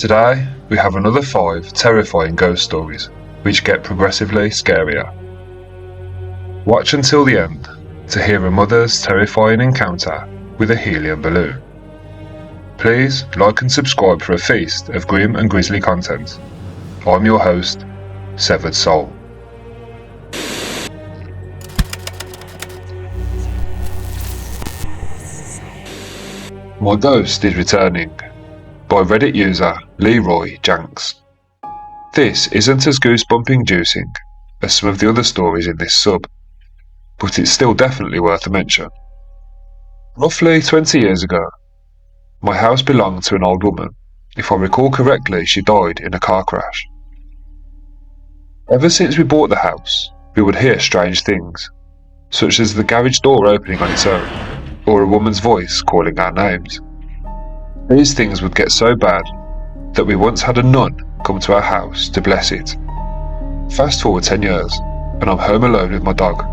Today, we have another 5 terrifying ghost stories, which get progressively scarier. Watch until the end to hear a mother's terrifying encounter with a helium balloon. Please like and subscribe for a feast of grim and grisly content. I'm your host, Severed Soul. My Ghost is Returning by Reddit user Leroy Janks. This isn't as goosebump-inducing as some of the other stories in this sub, but it's still definitely worth a mention. Roughly 20 years ago, my house belonged to an old woman. If I recall correctly, she died in a car crash. Ever since we bought the house, we would hear strange things, such as the garage door opening on its own, or a woman's voice calling our names. These things would get so bad that we once had a nun come to our house to bless it. Fast forward 10 years, and I'm home alone with my dog,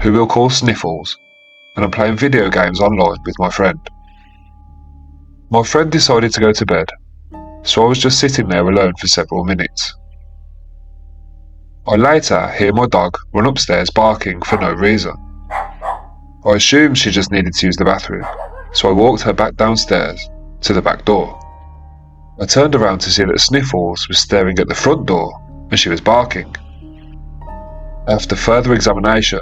who we'll call Sniffles, and I'm playing video games online with my friend. My friend decided to go to bed, so I was just sitting there alone for several minutes. I later hear my dog run upstairs barking for no reason. I assumed she just needed to use the bathroom, so I walked her back downstairs to the back door. I turned around to see that Sniffles was staring at the front door and she was barking. After further examination,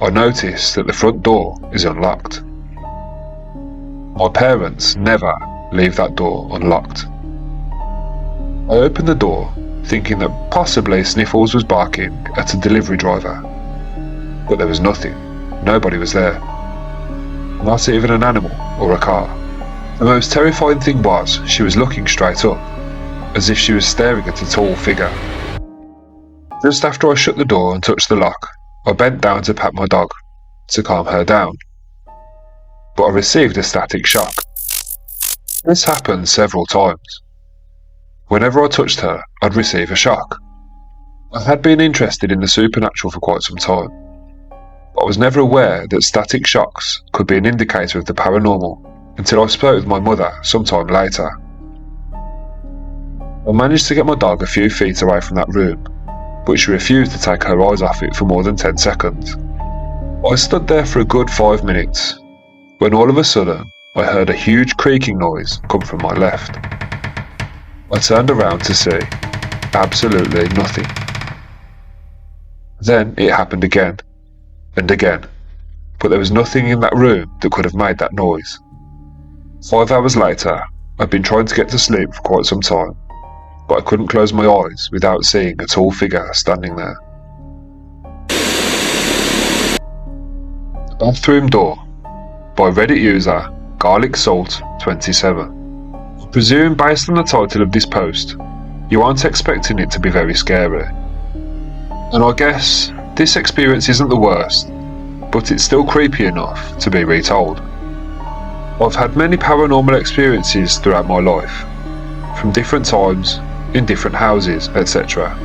I noticed that the front door is unlocked. My parents never leave that door unlocked. I opened the door, thinking that possibly Sniffles was barking at a delivery driver. But there was nothing. Nobody was there. Not even an animal or a car. The most terrifying thing was she was looking straight up, as if she was staring at a tall figure. Just after I shut the door and touched the lock, I bent down to pat my dog, to calm her down. But I received a static shock. This happened several times. Whenever I touched her, I'd receive a shock. I had been interested in the supernatural for quite some time, but I was never aware that static shocks could be an indicator of the paranormal until I spoke with my mother sometime later. I managed to get my dog a few feet away from that room, but she refused to take her eyes off it for more than 10 seconds. I stood there for a good 5 minutes, when all of a sudden I heard a huge creaking noise come from my left. I turned around to see absolutely nothing. Then it happened again, and again, but there was nothing in that room that could have made that noise. 5 hours later, I'd been trying to get to sleep for quite some time, but I couldn't close my eyes without seeing a tall figure standing there. The Bathroom Door by Reddit user Garlic Salt 27. I presume based on the title of this post, you aren't expecting it to be very scary. And I guess this experience isn't the worst, but it's still creepy enough to be retold. I've had many paranormal experiences throughout my life, from different times, in different houses, etc.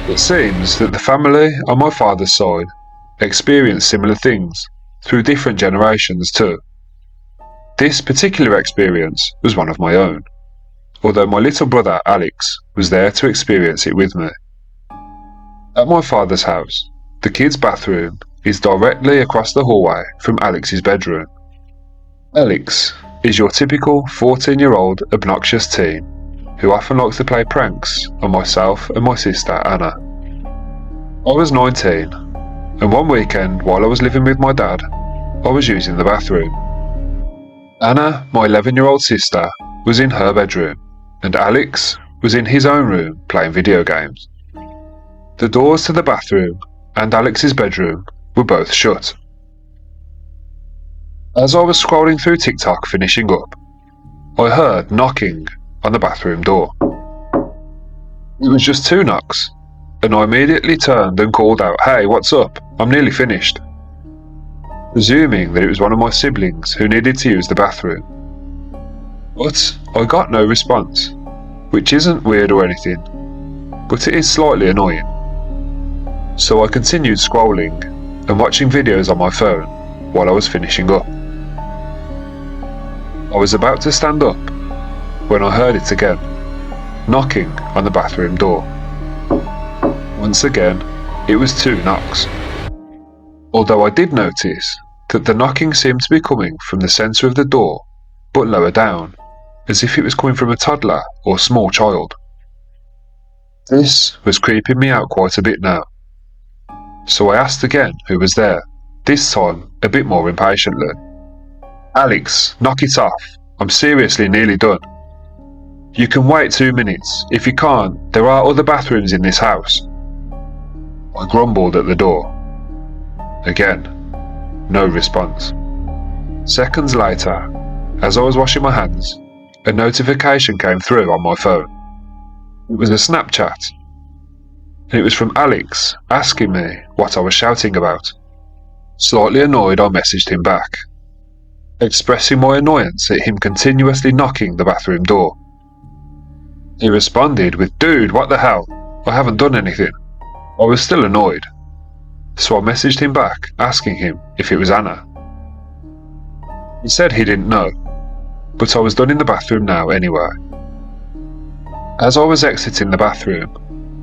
It seems that the family on my father's side experienced similar things through different generations too. This particular experience was one of my own, although my little brother Alex was there to experience it with me. At my father's house, the kids' bathroom is directly across the hallway from Alex's bedroom. Alex is your typical 14-year-old obnoxious teen who often likes to play pranks on myself and my sister Anna. I was 19, and one weekend while I was living with my dad, I was using the bathroom. Anna, my 11-year-old sister, was in her bedroom, and Alex was in his own room playing video games. The doors to the bathroom and Alex's bedroom were both shut. As I was scrolling through TikTok finishing up, I heard knocking on the bathroom door. It was just 2 knocks, and I immediately turned and called out, "Hey, what's up? I'm nearly finished," presuming that it was one of my siblings who needed to use the bathroom. But I got no response, which isn't weird or anything, but it is slightly annoying. So I continued scrolling and watching videos on my phone while I was finishing up. I was about to stand up when I heard it again, knocking on the bathroom door. Once again, it was 2 knocks. Although I did notice that the knocking seemed to be coming from the centre of the door, but lower down, as if it was coming from a toddler or small child. This was creeping me out quite a bit now. So I asked again who was there, this time a bit more impatiently. "Alex, knock it off. I'm seriously nearly done. You can wait 2 minutes. If you can't, there are other bathrooms in this house." I grumbled at the door. Again, no response. Seconds later, as I was washing my hands, a notification came through on my phone. It was a Snapchat, and it was from Alex asking me what I was shouting about. Slightly annoyed, I messaged him back, expressing my annoyance at him continuously knocking the bathroom door. He responded with, "Dude, what the hell? I haven't done anything." I was still annoyed, so I messaged him back asking him if it was Anna. He said he didn't know, but I was done in the bathroom now anyway. As I was exiting the bathroom,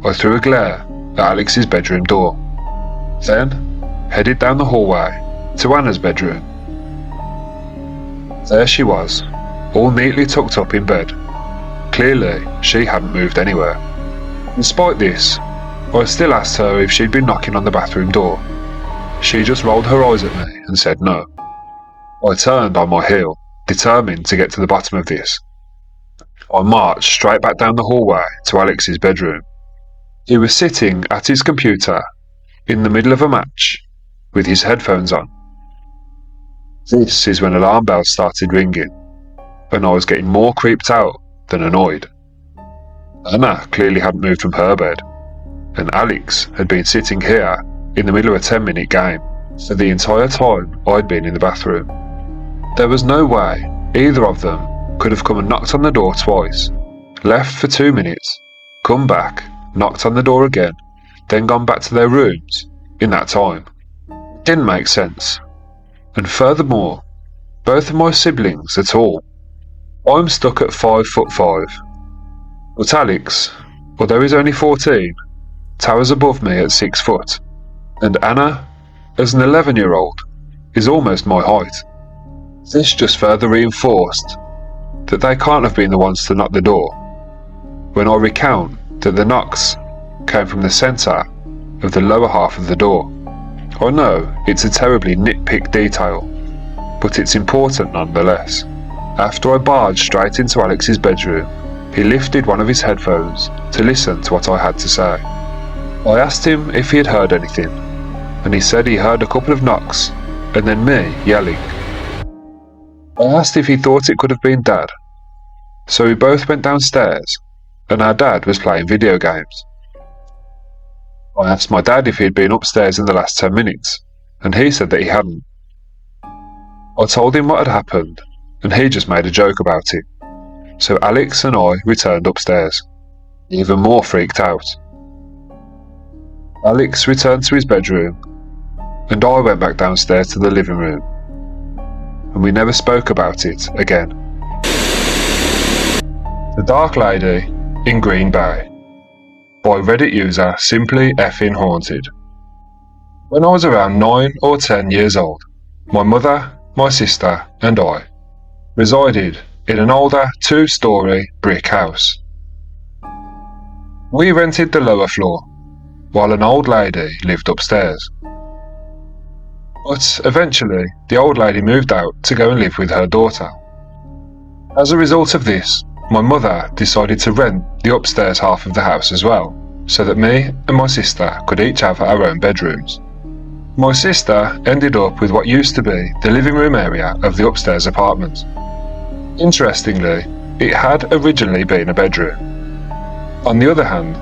I threw a glare at Alex's bedroom door, then headed down the hallway to Anna's bedroom. There she was, all neatly tucked up in bed. Clearly, she hadn't moved anywhere. Despite this, I still asked her if she'd been knocking on the bathroom door. She just rolled her eyes at me and said no. I turned on my heel, determined to get to the bottom of this. I marched straight back down the hallway to Alex's bedroom. He was sitting at his computer, in the middle of a match, with his headphones on. This is when alarm bells started ringing, and I was getting more creeped out than annoyed. Anna clearly hadn't moved from her bed, and Alex had been sitting here in the middle of a 10-minute game for the entire time I'd been in the bathroom. There was no way either of them could have come and knocked on the door twice, left for 2 minutes, come back, knocked on the door again, then gone back to their rooms in that time. It didn't make sense. And furthermore, both of my siblings are tall. I'm stuck at 5'5", but Alex, although he's only 14, towers above me at 6 foot, and Anna, as an 11-year-old, is almost my height. This just further reinforced that they can't have been the ones to knock the door, when I recount that the knocks came from the centre of the lower half of the door. I know it's a terribly nitpick detail, but it's important nonetheless. After I barged straight into Alex's bedroom, he lifted one of his headphones to listen to what I had to say. I asked him if he had heard anything, and he said he heard a couple of knocks, and then me yelling. I asked if he thought it could have been Dad, so we both went downstairs, and our dad was playing video games. I asked my dad if he had been upstairs in the last 10 minutes, and he said that he hadn't. I told him what had happened, and he just made a joke about it. So Alex and I returned upstairs, even more freaked out. Alex returned to his bedroom, and I went back downstairs to the living room, and we never spoke about it again. The Dark Lady in Green Bay, by Reddit user Simply Effing Haunted. When I was around 9 or 10 years old, my mother, my sister and I resided in an older 2-story brick house. We rented the lower floor, while an old lady lived upstairs. But eventually, the old lady moved out to go and live with her daughter. As a result of this, my mother decided to rent the upstairs half of the house as well, so that me and my sister could each have our own bedrooms. My sister ended up with what used to be the living room area of the upstairs apartment. Interestingly, it had originally been a bedroom. On the other hand,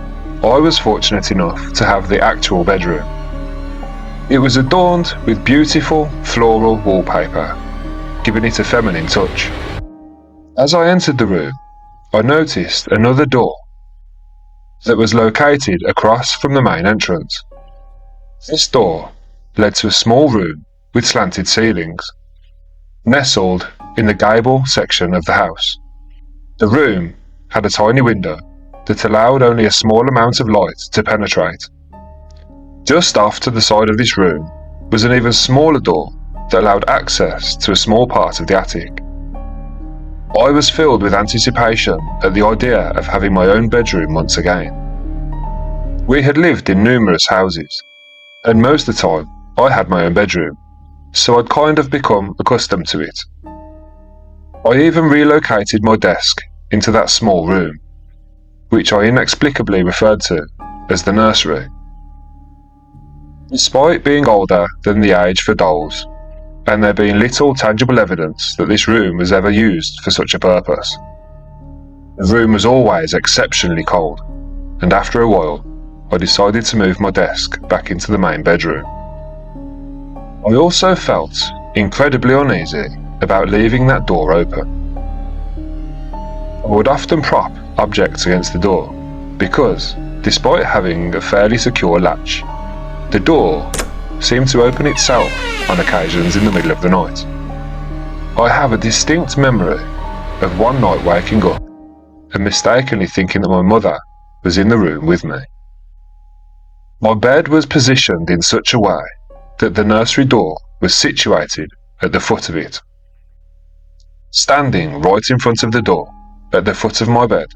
I was fortunate enough to have the actual bedroom. It was adorned with beautiful floral wallpaper, giving it a feminine touch. As I entered the room, I noticed another door that was located across from the main entrance. This door led to a small room with slanted ceilings, nestled in the gable section of the house. The room had a tiny window that allowed only a small amount of light to penetrate. Just off to the side of this room was an even smaller door that allowed access to a small part of the attic. I was filled with anticipation at the idea of having my own bedroom once again. We had lived in numerous houses, and most of the time I had my own bedroom, so I'd kind of become accustomed to it. I even relocated my desk into that small room, which I inexplicably referred to as the nursery. Despite being older than the age for dolls, and there being little tangible evidence that this room was ever used for such a purpose, the room was always exceptionally cold, and after a while I decided to move my desk back into the main bedroom. I also felt incredibly uneasy about leaving that door open. I would often prop objects against the door because, despite having a fairly secure latch, the door seemed to open itself on occasions in the middle of the night. I have a distinct memory of one night waking up and mistakenly thinking that my mother was in the room with me. My bed was positioned in such a way that the nursery door was situated at the foot of it. Standing right in front of the door, at the foot of my bed,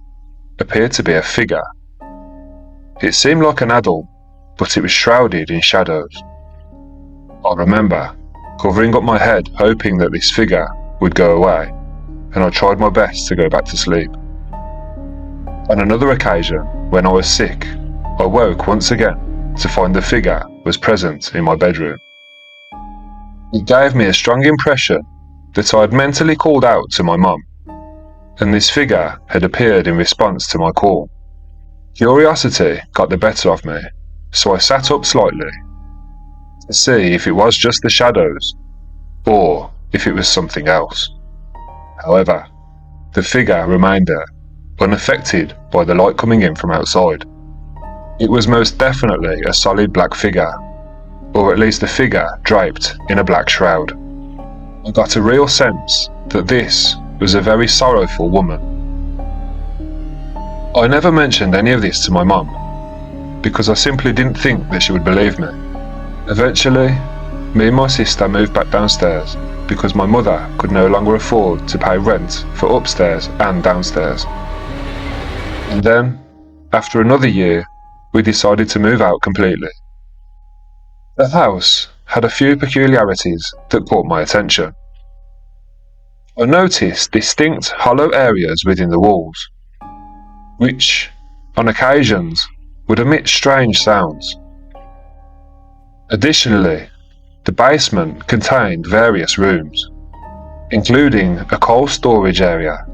appeared to be a figure. It seemed like an adult, but it was shrouded in shadows. I remember covering up my head hoping that this figure would go away, and I tried my best to go back to sleep. On another occasion, when I was sick, I woke once again to find the figure was present in my bedroom. It gave me a strong impression that I had mentally called out to my mum, and this figure had appeared in response to my call. Curiosity got the better of me, so I sat up slightly to see if it was just the shadows, or if it was something else. However, the figure remained there, unaffected by the light coming in from outside. It was most definitely a solid black figure, or at least a figure draped in a black shroud. I got a real sense that this was a very sorrowful woman. I never mentioned any of this to my mum, because I simply didn't think that she would believe me. Eventually, me and my sister moved back downstairs because my mother could no longer afford to pay rent for upstairs and downstairs. And then, after another year, we decided to move out completely. The house had a few peculiarities that caught my attention. I noticed distinct hollow areas within the walls, which, on occasions, would emit strange sounds. Additionally, the basement contained various rooms, including a coal storage area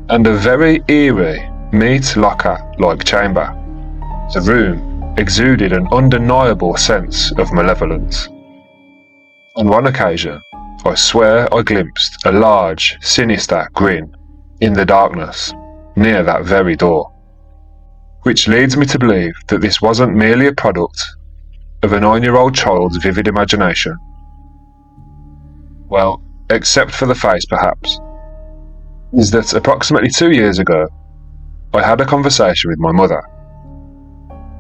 and a very eerie meat locker-like chamber. The room exuded an undeniable sense of malevolence. On one occasion, I swear I glimpsed a large, sinister grin in the darkness near that very door, which leads me to believe that this wasn't merely a product of a 9-year-old child's vivid imagination. Well, except for the face perhaps, is that approximately 2 years ago, I had a conversation with my mother.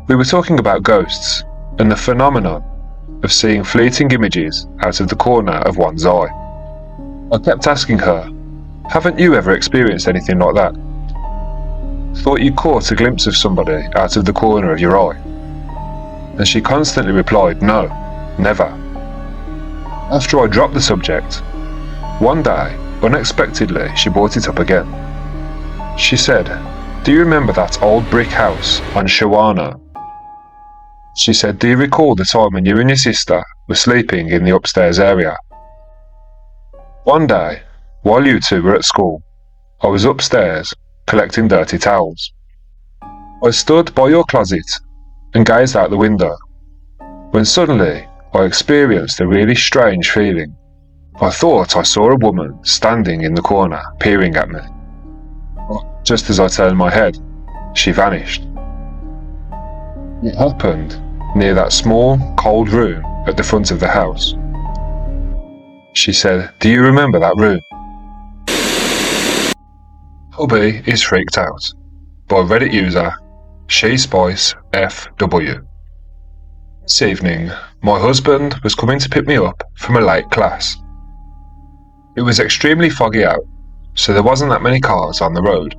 We were talking about ghosts and the phenomenon of seeing fleeting images out of the corner of one's eye. I kept asking her, "Haven't you ever experienced anything like that? Thought you caught a glimpse of somebody out of the corner of your eye?" And she constantly replied, "No, never." After I dropped the subject, one day, unexpectedly, she brought it up again. She said, "Do you remember that old brick house on Shawana?" She said, "Do you recall the time when you and your sister were sleeping in the upstairs area? One day, while you two were at school, I was upstairs collecting dirty towels. I stood by your closet and gazed out the window, when suddenly I experienced a really strange feeling. I thought I saw a woman standing in the corner, peering at me. Just as I turned my head, she vanished. It happened near that small, cold room at the front of the house." She said, "Do you remember that room?" Hubby is freaked out. by Reddit user SheSpiceFW. This evening, my husband was coming to pick me up from a late class. It was extremely foggy out, so there wasn't that many cars on the road.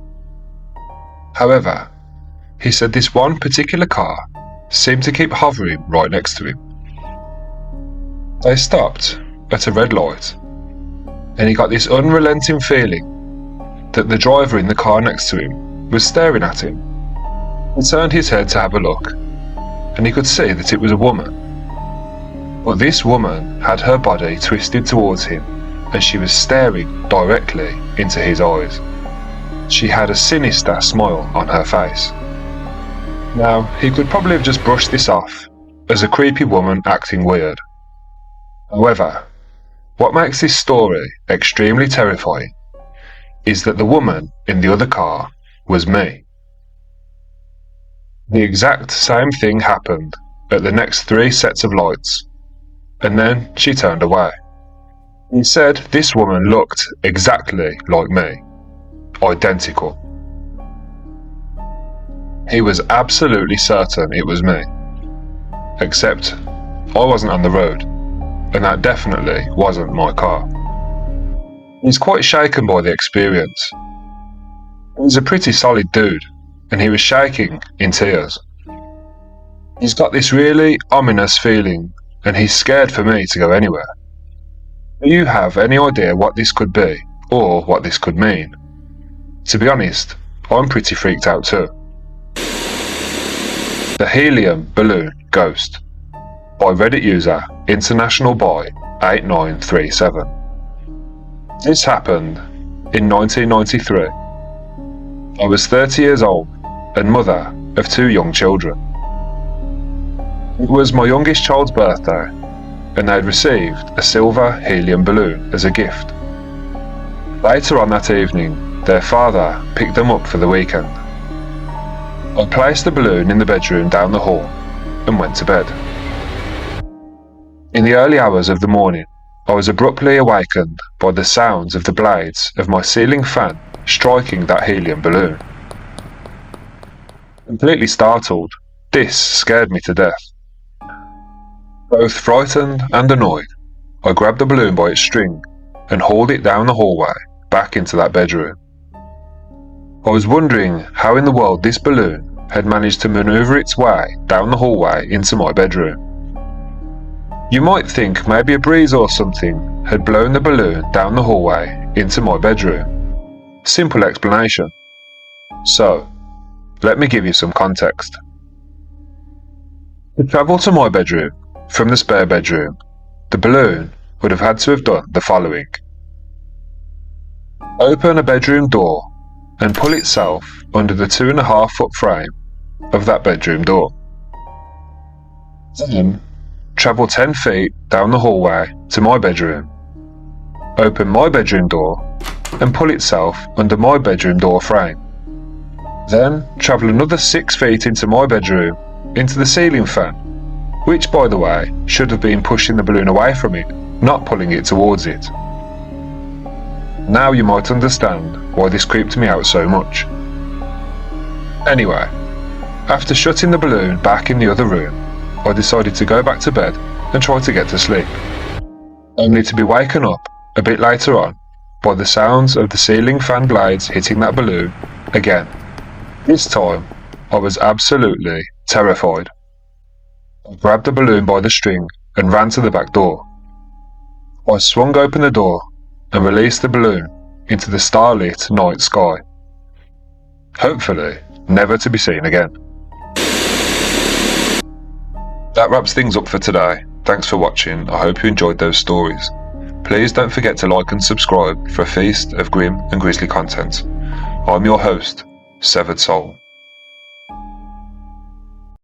However, he said this one particular car seemed to keep hovering right next to him. They stopped at a red light, and he got this unrelenting feeling that the driver in the car next to him was staring at him. He turned his head to have a look, and he could see that it was a woman. But this woman had her body twisted towards him, and she was staring directly into his eyes. She had a sinister smile on her face. Now, he could probably have just brushed this off as a creepy woman acting weird. However, what makes this story extremely terrifying is that the woman in the other car was me. The exact same thing happened at the next 3 sets of lights, and then she turned away. He said this woman looked exactly like me. Identical. He was absolutely certain it was me. Except I wasn't on the road, and that definitely wasn't my car. He's quite shaken by the experience. He's a pretty solid dude, and he was shaking in tears. He's got this really ominous feeling, and he's scared for me to go anywhere. Do you have any idea what this could be, or what this could mean? To be honest, I'm pretty freaked out too. The Helium Balloon Ghost by Reddit user internationalboy8937. This happened in 1993. I was 30 years old and mother of 2 young children. It was my youngest child's birthday, and they'd received a silver helium balloon as a gift. Later on that evening, their father picked them up for the weekend. I placed the balloon in the bedroom down the hall and went to bed. In the early hours of the morning, I was abruptly awakened by the sounds of the blades of my ceiling fan striking that helium balloon. Completely startled, this scared me to death. Both frightened and annoyed, I grabbed the balloon by its string and hauled it down the hallway back into that bedroom. I was wondering how in the world this balloon had managed to maneuver its way down the hallway into my bedroom. You might think maybe a breeze or something had blown the balloon down the hallway into my bedroom. Simple explanation. So, let me give you some context. To travel to my bedroom from the spare bedroom, the balloon would have had to have done the following. Open a bedroom door and pull itself under the 2.5 foot frame of that bedroom door. Then, travel 10 feet down the hallway to my bedroom. Open my bedroom door and pull itself under my bedroom door frame. Then, travel another 6 feet into my bedroom, into the ceiling fan, which by the way, should have been pushing the balloon away from it, not pulling it towards it. Now you might understand why this creeped me out so much. Anyway, after shutting the balloon back in the other room, I decided to go back to bed and try to get to sleep, only to be waken up a bit later on by the sounds of the ceiling fan blades hitting that balloon again. This time, I was absolutely terrified. I grabbed the balloon by the string and ran to the back door. I swung open the door and released the balloon into the starlit night sky, hopefully never to be seen again. That wraps things up for today. Thanks for watching. I hope you enjoyed those stories. Please don't forget to like and subscribe for a feast of grim and grisly content. I'm your host, Severed Soul.